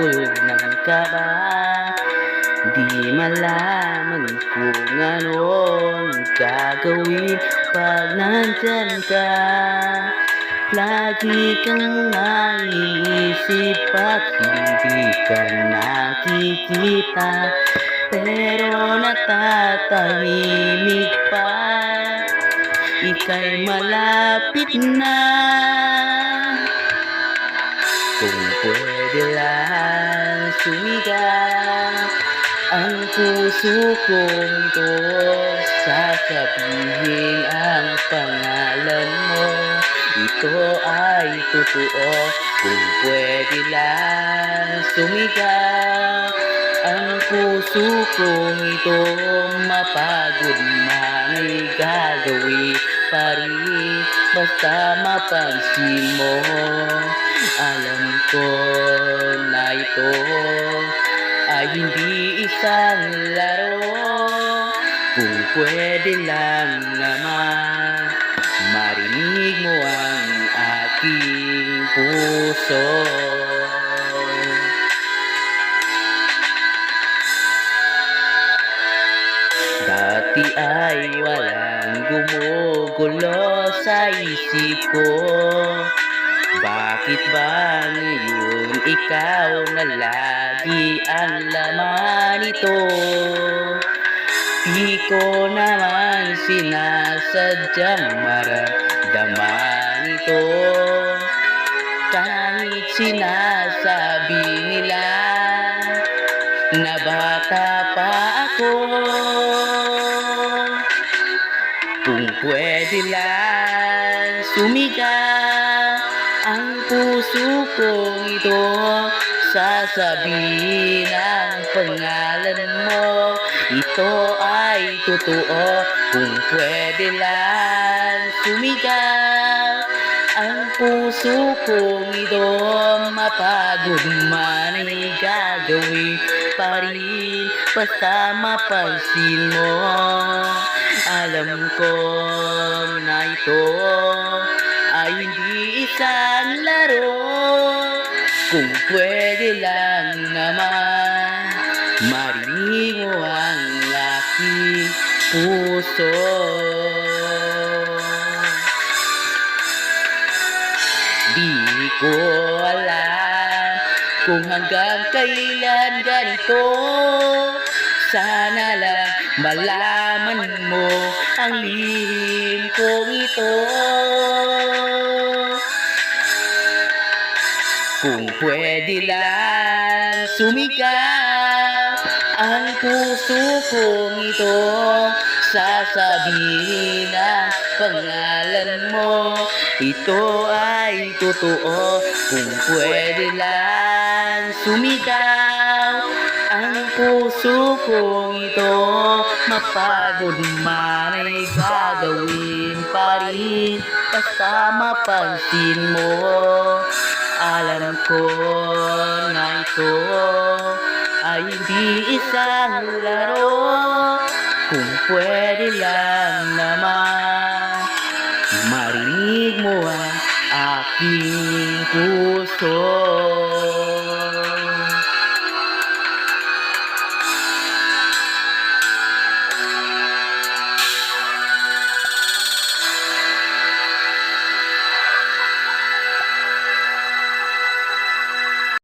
bulol ng kaba. Di malaman kung anong gagawin pag nandyan ka. Lagi kang naiisip at hindi ka nakikita, pero natatahimik pa. Ika'y malapit na. Kung pwede lang sumigaw ang puso kong ito, sasabihin ang pangalan mo. Ito ay totoo. Kung pwede lang sumigaw ang puso kong ito, mapagod man ay gagawin pa rin, basta mapansin mo. Alam ko na ito ay hindi isang laro. Kung pwede lang naman marinig mo ang aking puso. Dati ay walang gumugulo sa isip ko. Bakit ba ngayon ikaw na lagi ang laman nito? Di ko naman sinasadyang maramdaman ito. Kahit sinasabi nila na bata pa ako. Kung pwede lang sumigaw ang puso kong ito, sasabihin ang pangalan mo. Ito ay totoo. Kung pwede lang sumigaw ang puso kong ito, mapagod man ay gagawin pa rin, basta mapansin mo. Alam ko na ito ay hindi isang laro. Kung pwede lang naman marinig mo ang aking puso. Di ko alam kung hanggang kailan ganito. Sana lang malaman mo ang lihim kong ito. Kung pwede lang sumigaw ang puso kong ito, sasabihin ang pangalan mo. Ito ay totoo. Kung pwede lang sumigaw ang puso kong ito, mapagod man ay gagawin pa rin, basta mapansin mo. Alam ko na ito ay hindi isang laro. Kung pwede lang